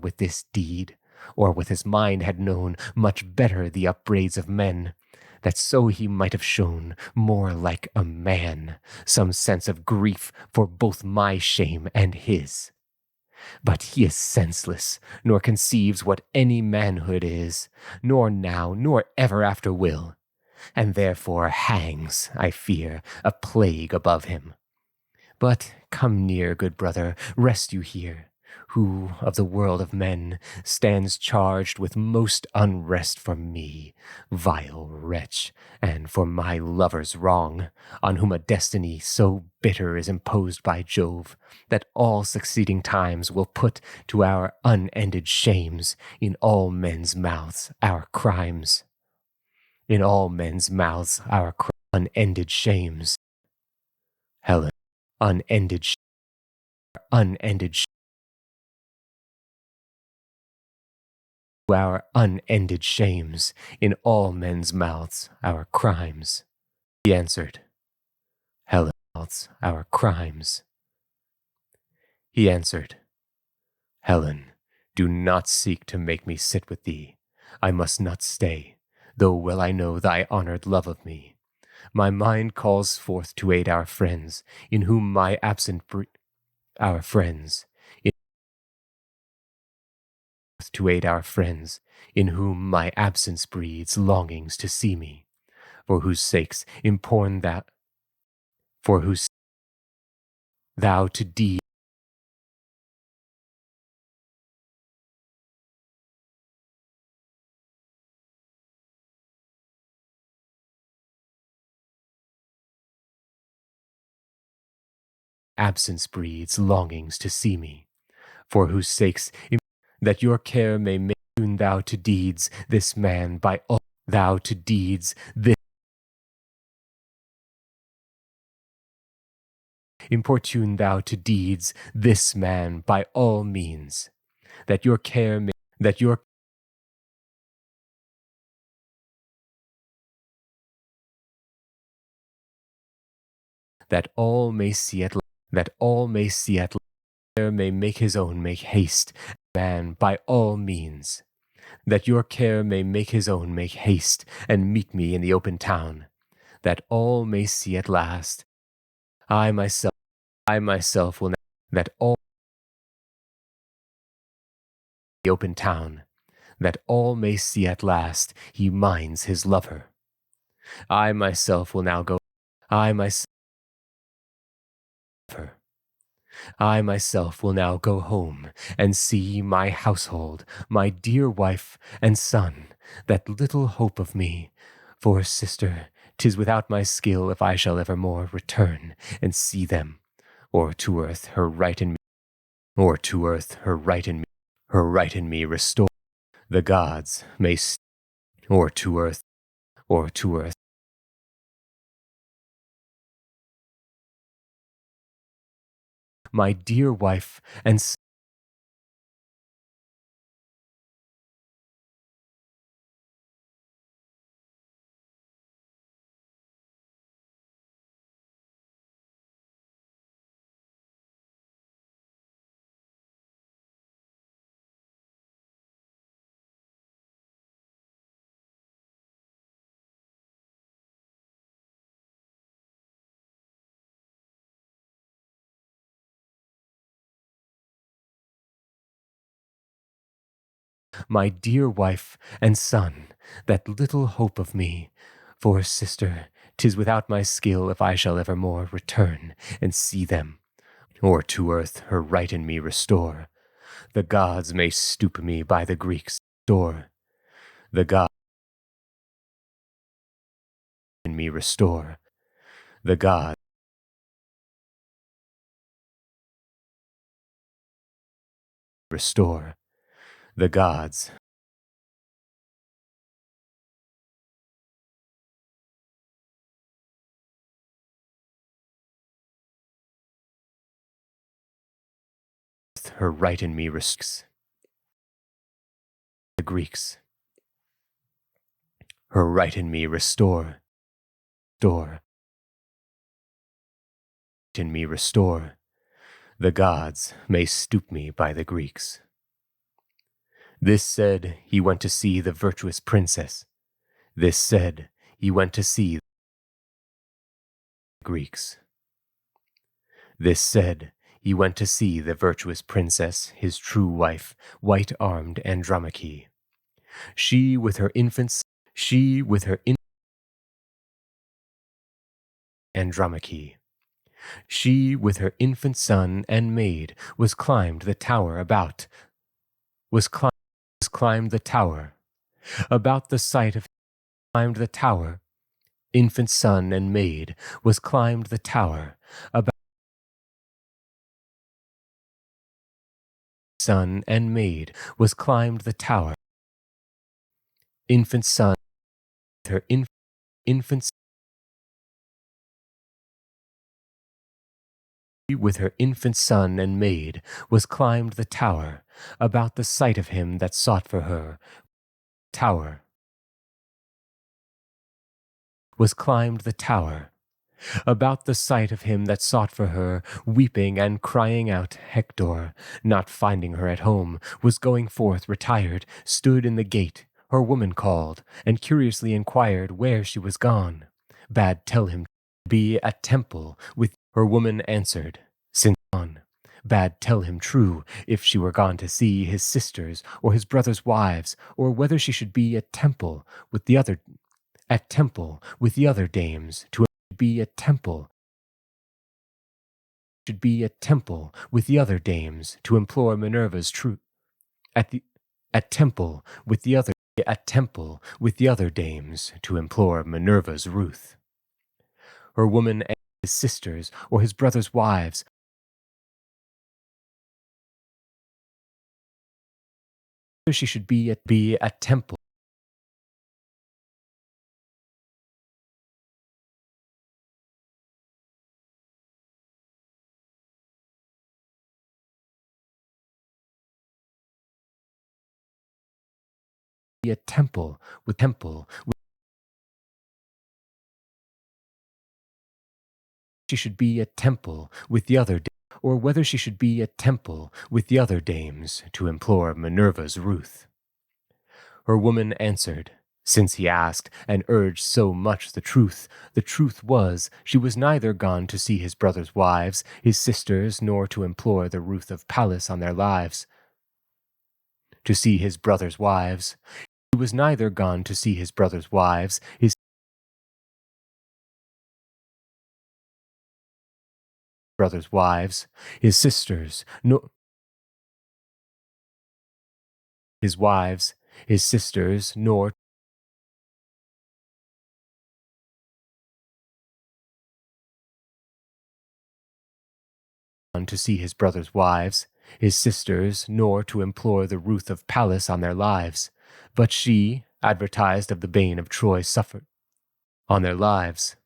with this deed, or with his mind had known much better the upbraids of men, that so he might have shown more like a man, some sense of grief for both my shame and his. But he is senseless, nor conceives what any manhood is, nor now, nor ever after will, and therefore hangs, I fear, a plague above him. But come near, good brother, rest you here, who, of the world of men, stands charged with most unrest for me, vile wretch, and for my lover's wrong, on whom a destiny so bitter is imposed by Jove, that all succeeding times will put to our unended shames in all men's mouths our crimes. In all men's mouths our unended shames. Helen, unended our unended shames, in all men's mouths our crimes. He answered, Helen, mouths our crimes. He answered, Helen, do not seek to make me sit with thee. I must not stay, though well I know thy honored love of me. My mind calls forth to aid our friends, in whom my absent our friends, to aid our friends, in whom my absence breeds longings to see me, for whose sakes imporn that, for whose thou to deed absence breeds longings to see me, for whose sakes that your care may make thou to deeds this man by all thou to deeds this importune thou to deeds this man by all means, that your care may that all may see at care may make his own make haste, man by all means, that your care may make his own make haste and meet me in the open town, that all may see at last. I myself will that all the open town, that all may see at last he minds his lover. I myself will now go. I myself will now go home and see my household, my dear wife and son, that little hope of me. For, sister, 'tis without my skill if I shall ever more return and see them, or to earth her right in me, her right in me restore. The gods may, or to earth. My dear wife and my dear wife and son, that little hope of me. For, sister, 'tis without my skill if I shall ever more return and see them, or to earth her right in me restore. The gods may stoop me by the Greeks' door. The gods in me restore. The gods restore. The gods her right in me risks. The Greeks her right in me restore. In me restore. The gods may stoop me by the Greeks. This said, he went to see the virtuous princess. This said, he went to see the Greeks. This said, he went to see the virtuous princess, his true wife, white-armed Andromache. She with her infant Andromache. She with her infant son and maid was climbed the tower about the sight of climbed the tower. Infant son and maid was climbed the tower about son and maid was climbed the tower. Infant son her infant with her infant son and maid was climbed the tower about the sight of him that sought for her. Tower was climbed the tower about the sight of him that sought for her, weeping and crying out. Hector, not finding her at home, was going forth retired, stood in the gate. Her woman called, and curiously inquired where she was gone. Bade tell him to be at temple with her woman answered, since gone. Bade tell him true, if she were gone to see his sisters or his brothers' wives, or whether she should be at temple with the other dames, to be at temple with the other dames to implore Minerva's truth. At temple with the other dames to implore Minerva's ruth. Her woman and his sisters or his brothers' wives she should be at temple. At temple with she should be at temple with the other or whether she should be at temple with the other dames to implore Minerva's ruth. Her woman answered, since he asked and urged so much the truth was she was neither gone to see his brothers' wives, his sisters, nor to implore the ruth of Pallas on their lives. To see his brothers' wives, he was neither gone to see his brothers' wives, his brothers' wives, his sisters, nor his wives, his sisters, nor to see his brothers' wives, his sisters, nor to implore the ruth of Pallas on their lives. But she, advertised of the bane of Troy, suffered on their lives.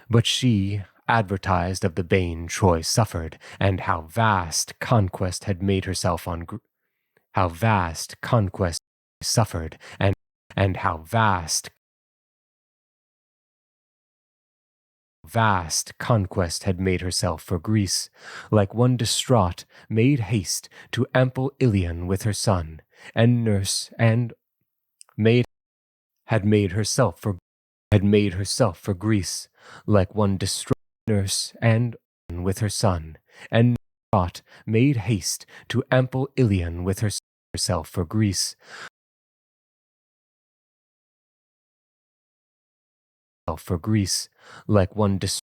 But she, advertised of the bane Troy suffered, and how vast conquest had made herself on how vast conquest suffered, and how vast conquest had made herself for Greece, like one distraught, made haste to ample Ilion with her son, and nurse, and had made herself for Greece, like one distraught nurse, and with her son, and distraught, made haste to ample Ilion with herself for Greece, like one distraught,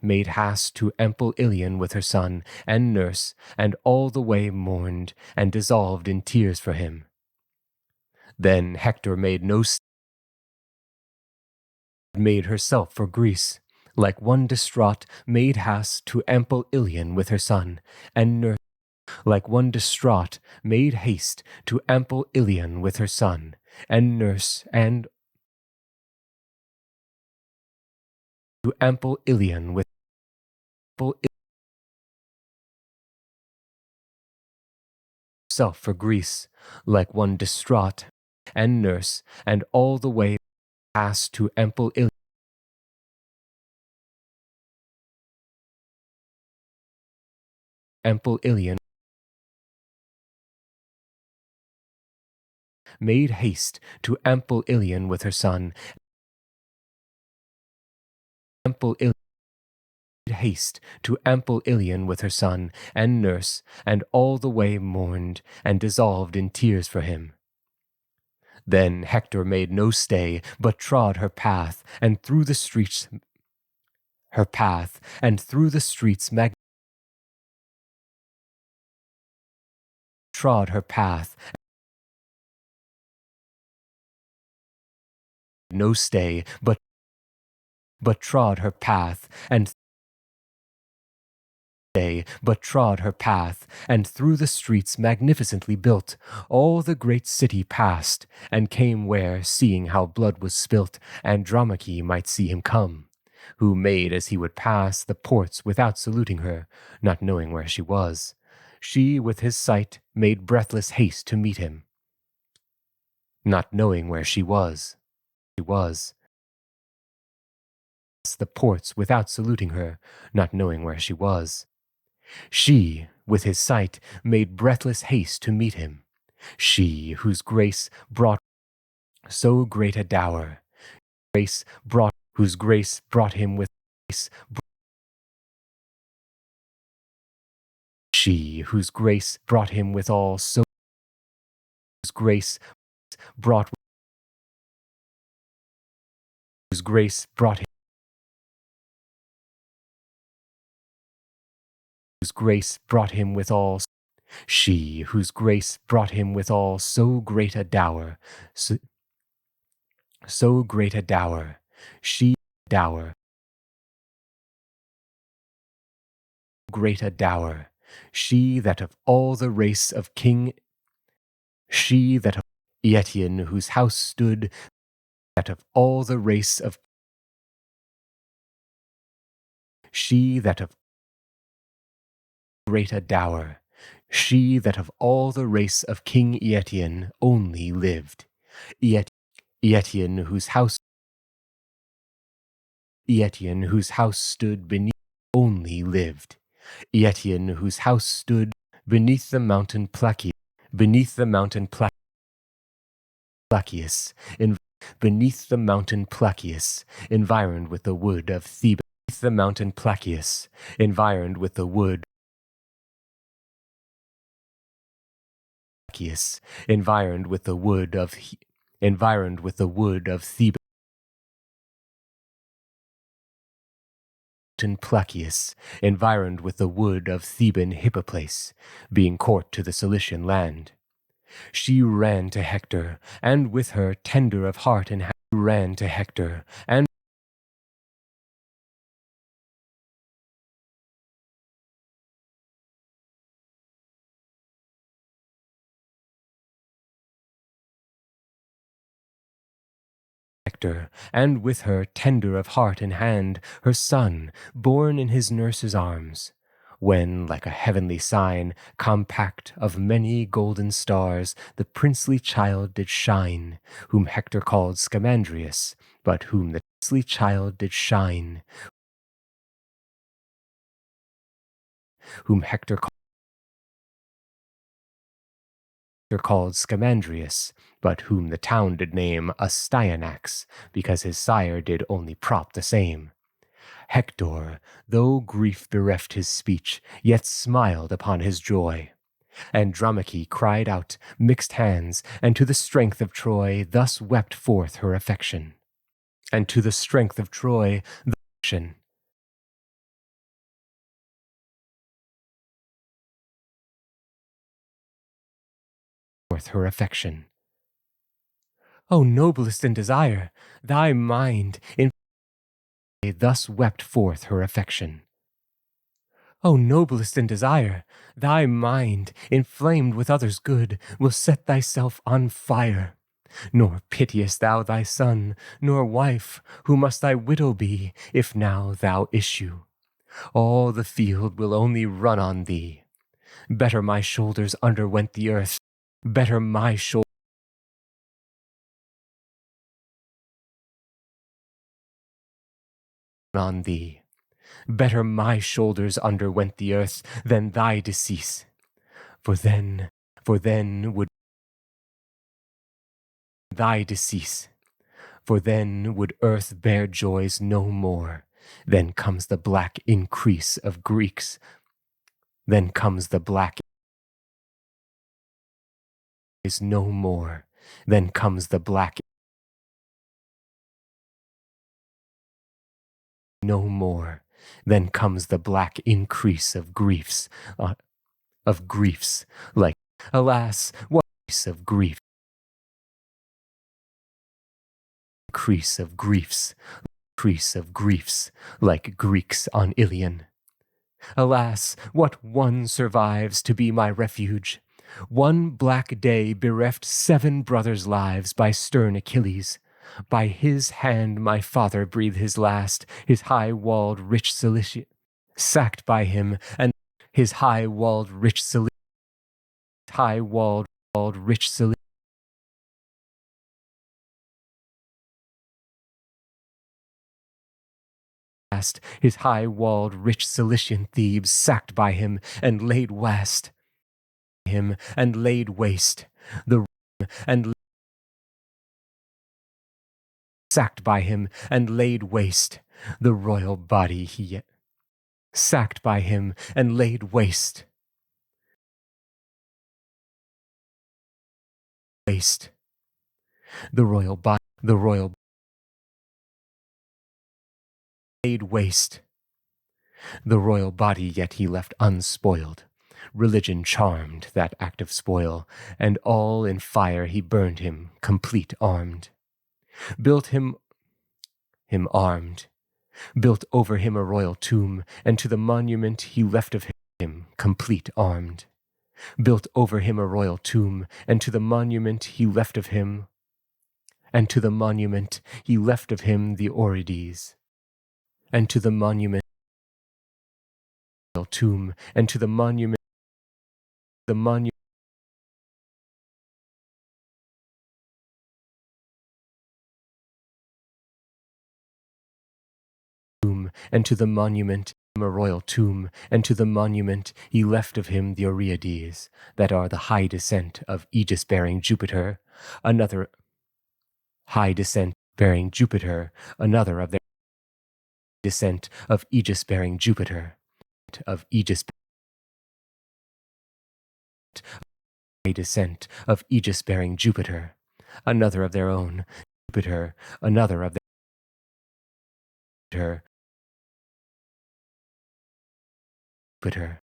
made haste to ample Ilion with her son and nurse, and all the way mourned and dissolved in tears for him. Then Hector made herself for Greece, like one distraught, made haste to ample Ilion with her son and nurse, like one distraught, made haste to ample Ilion with her son and nurse, and to ample Ilion with herself for Greece, like one distraught, and nurse, and all the way passed to ample Ilion ample Ilion made haste to ample Ilion with her son. Ample Ilion made haste to ample Ilion with her son and nurse, and all the way mourned and dissolved in tears for him. Then Hector made no stay, but trod her path, and through the streets trod her path, no stay, but trod her path, and trod her path, and through the streets magnificently built, all the great city passed, and came where, seeing how blood was spilt, Andromache might see him come, who made as he would pass the ports without saluting her, not knowing where she was. She with his sight made breathless haste to meet him, not knowing where she was. The ports without saluting her, not knowing where she was. She, with his sight, made breathless haste to meet him. She, whose grace brought so great a dower, whose grace brought him with grace. She, whose grace brought him with all so, whose grace brought, whose grace brought him, whose grace brought him with all. She, whose grace brought him with all so great a dower, so great a dower, she dower, great a dower, she that of all the race of King, she that of Etienne whose house stood, that of all the race of, she that of great a dower, she that of all the race of King Etienne only lived, Etienne whose house stood beneath only lived, Etienne whose house stood beneath the mountain Placius, beneath the mountain Placius, beneath the mountain Placius, environed with the wood of Thebes, beneath the mountain Placius, environed with the wood Placius, environed with the wood of Thebes. Placius, environed with the wood of Theban Hippoplace, being court to the Cilician land. She ran to Hector, and with her tender of heart and hand, ran to Hector, and with her tender of heart and hand, her son, born in his nurse's arms. When, like a heavenly sign, compact of many golden stars, the princely child did shine, whom Hector called Scamandrius, but whom the princely child did shine, whom Hector called Scamandrius, but whom the town did name Astyanax, because his sire did only prop the same. Hector, though grief bereft his speech, yet smiled upon his joy. Andromache cried out, mixed hands, and to the strength of Troy thus wept forth her affection. And to the strength of Troy, the affection. Forth her affection. O noblest in desire, thy mind in thus wept forth her affection. O noblest in desire, thy mind, inflamed with others' good, will set thyself on fire. Nor pitiest thou thy son, nor wife, who must thy widow be, if now thou issue. All the field will only run on thee. Better my shoulders underwent the earth, better my shoulders on thee. Better my shoulders underwent the earth than thy decease. For then would thy decease. For then would earth bear joys no more. Then comes the black increase of Greeks. Then comes the black is no more. Then comes the black no more. Then comes the black increase of griefs, like, alas, what increase of grief? Increase of griefs, like Greeks on Iliad. Alas, what one survives to be my refuge? One black day bereft 7 brothers' lives by stern Achilles. By his hand my father breathed his last, his high-walled rich Cilicia, sacked by him, and his high-walled rich Cilicia, his high-walled rich Cilician Thebes sacked by him and laid waste the and sacked by him and laid waste the royal body he sacked by him and laid waste the royal laid waste the royal body, yet he left unspoiled. Religion charmed that act of spoil, and all in fire he burned him, complete armed. Built him armed, built over him a royal tomb, and to the monument he left of him, complete armed. Built over him a royal tomb, and to the monument he left of him, and to the monument he left of him the Orides, and to the monument tomb, and to the monument tomb, and to the monument a royal tomb, and to the monument he left of him the Orides, that are the high descent of Aegis-bearing Jupiter, another high descent bearing Jupiter, another of their descent of Aegis-bearing Jupiter, of Aegis descent of Aegis-bearing Jupiter, another of their own, Jupiter, another of their Jupiter.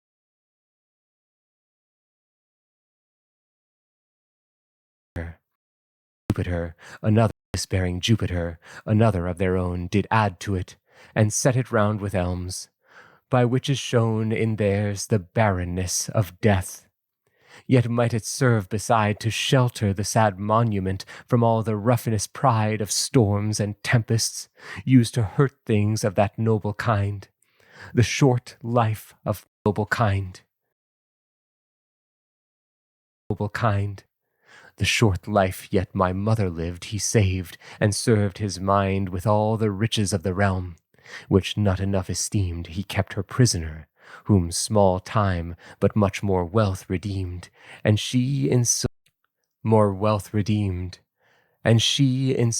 Jupiter, another despairing Jupiter, another of their own, did add to it, and set it round with elms, by which is shown in theirs the barrenness of death. Yet might it serve beside to shelter the sad monument from all the ruffinous pride of storms and tempests, used to hurt things of that noble kind, the short life of noble kind. The short life yet my mother lived he saved, and served his mind with all the riches of the realm, which not enough esteemed he kept her prisoner, whom small time but much more wealth redeemed, and she in so more wealth redeemed, and she in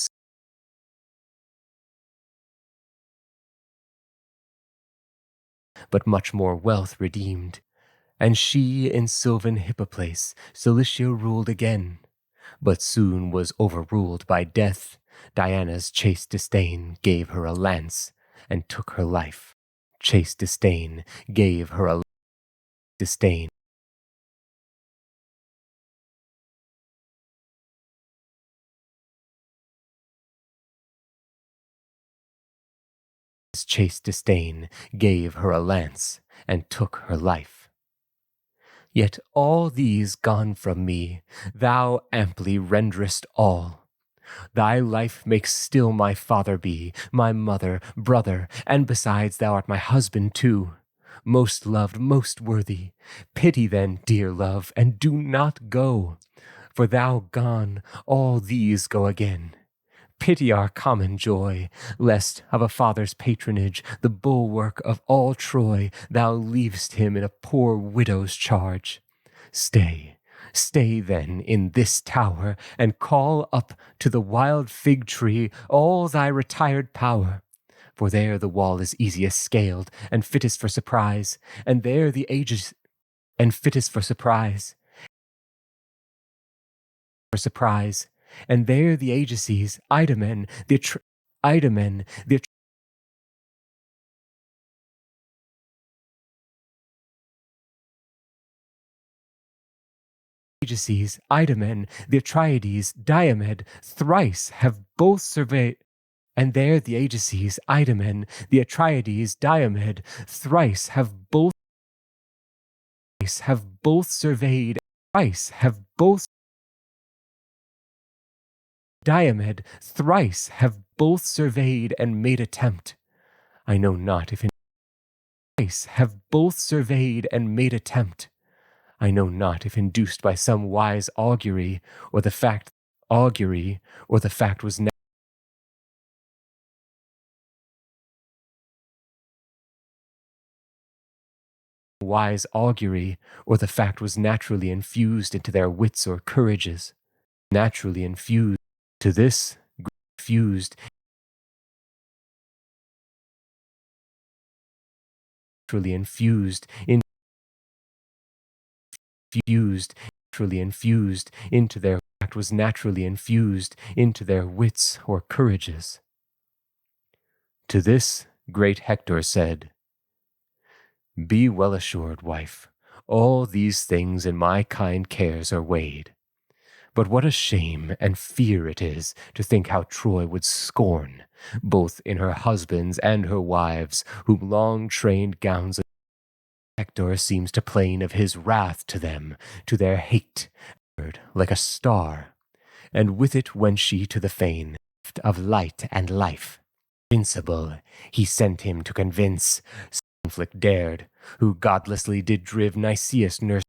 but much more wealth redeemed, and she in sylvan Hippoplace Cilicia ruled again, but soon was overruled by death. Diana's chaste disdain gave her a lance, and took her life. Chaste disdain gave her a disdain. Chaste disdain gave her a lance, and took her life. Yet all these gone from me, thou amply renderest all. Thy life makes still my father be, my mother, brother, and besides thou art my husband too. Most loved, most worthy. Pity then, dear love, and do not go. For thou gone, all these go again. pity our common joy, lest of a father's patronage, the bulwark of all Troy, thou leavest him in a poor widow's charge. Stay, stay then in this tower, and call up to the wild fig tree all thy retired power. For there the wall is easiest scaled, and fittest for surprise, and there the ages, and fittest for surprise, and there the Ajaces, Idamen, the Idamen, the Ajaces, Idamen, the Atrides, Diomed, thrice have both surveyed, and there the Ajaces, Idamen, the Atrides, Diomed, thrice have both surveyed, thrice have both Diomed, thrice have both surveyed and made attempt. I know not if in thrice have both surveyed and made attempt. I know not if induced by some wise augury, or the fact was wise augury, or the fact was naturally infused into their wits or courages, naturally infused to this fused naturally infused into their act was naturally infused into their wits or courages. To this great Hector said, Be well assured, wife, all these things in my kind cares are weighed. But what a shame and fear it is to think how Troy would scorn, both in her husbands and her wives, whom long-trained gowns of Hector seems to plain of his wrath to them, to their hate, like a star, and with it went she to the fane of light and life. Invincible, he sent him to convince, conflict dared, who godlessly did drive Nicias nurse.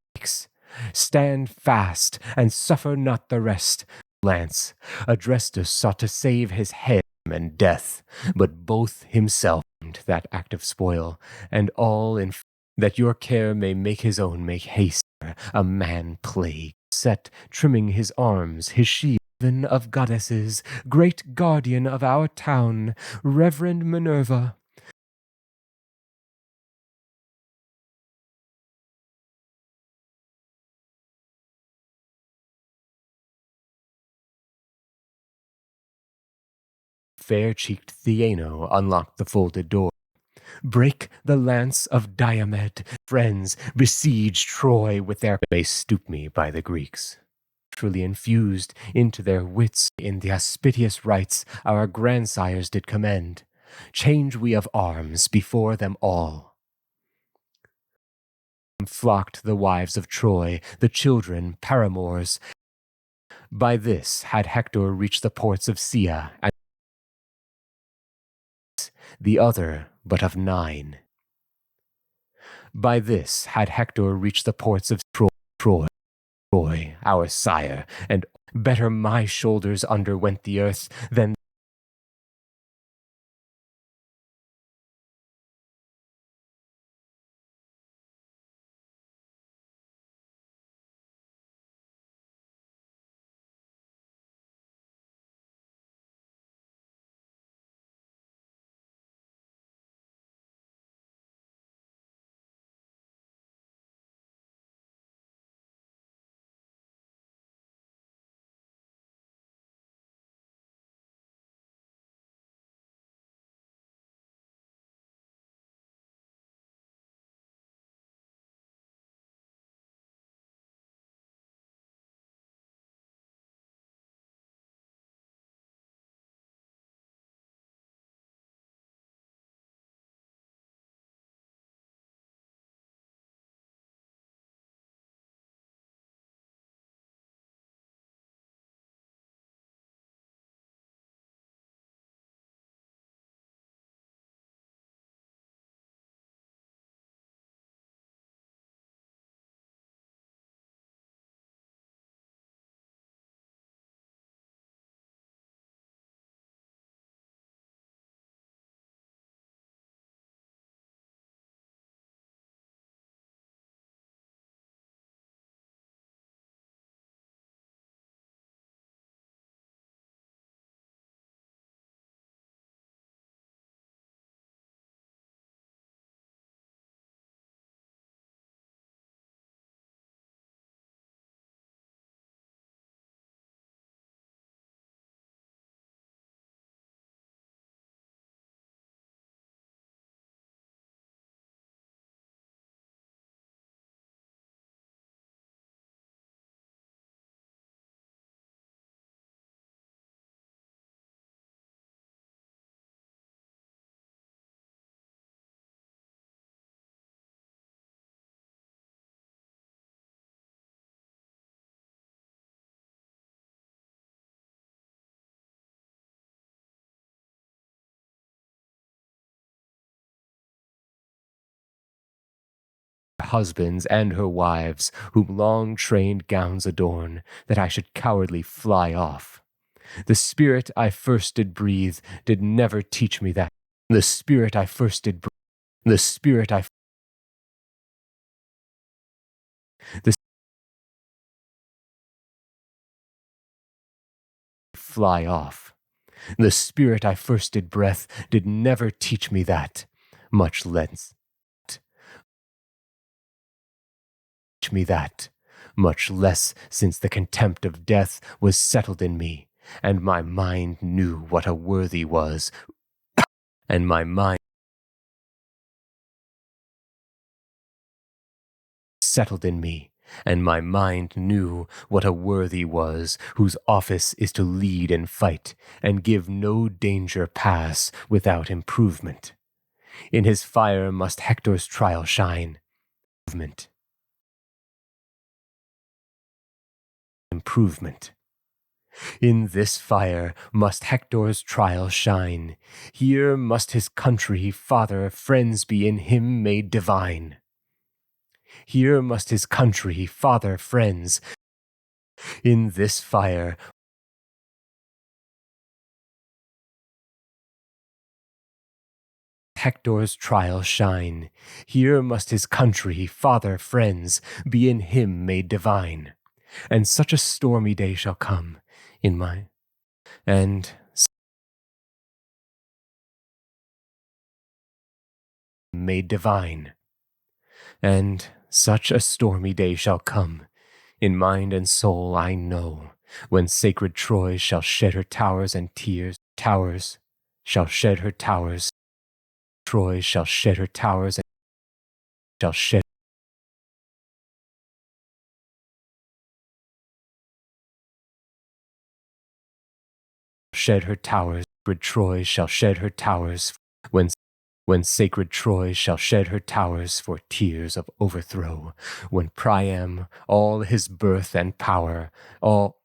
Stand fast, and suffer not the rest. Lance, Adrestus sought to save his head and death, but both himself that act of spoil, and all in that your care may make his own make haste. A man plague set, trimming his arms, his shield of goddesses, great guardian of our town, Reverend Minerva. Fair-cheeked Theano unlocked the folded door. Break the lance of Diomed. Friends, besiege Troy with their may stoop me by the Greeks. Truly infused into their wits in the auspicious rites our grandsires did commend. Change we of arms before them all. Flocked the wives of Troy, the children, paramours. By this had Hector reached the ports of Sia, and the other but of 9. By this had Hector reached the ports of Troy, our sire, and better my shoulders underwent the earth than husbands and her wives, whom long trained gowns adorn, that I should cowardly fly off. The spirit I first did breathe did never teach me that. The spirit I first did breathe, the spirit I the fly off. The spirit I first did breath did never teach me that, much less since the contempt of death was settled in me, and my mind knew what a worthy was, and my mind settled in me, and my mind knew what a worthy was, whose office is to lead and fight, and give no danger pass without improvement. In his fire must Hector's trial shine. Improvement. In this fire must Hector's trial shine. Here must his country, father, friends be in him made divine. Here must his country, father, friends, in this fire Hector's trial shine. Here must his country, father, friends, be in him made divine. And such a stormy day shall come in my, and made divine. And such a stormy day shall come in mind and soul, I know, when sacred Troy shall shed her towers and tears. Towers shall shed her towers. Troy shall shed her towers and shall shed her towers. Sacred Troy shall shed her towers when sacred Troy shall shed her towers for tears of overthrow, when Priam, all his birth and power, all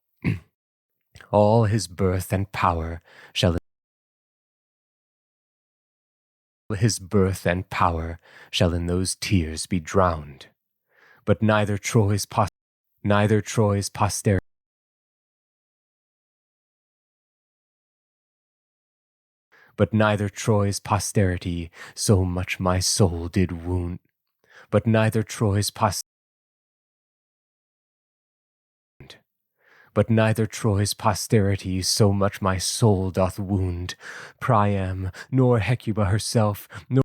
his birth and power shall in those tears be drowned. But neither Troy's posterity so much my soul did wound. But neither Troy's posterity so much my soul doth wound. Priam, nor Hecuba herself, nor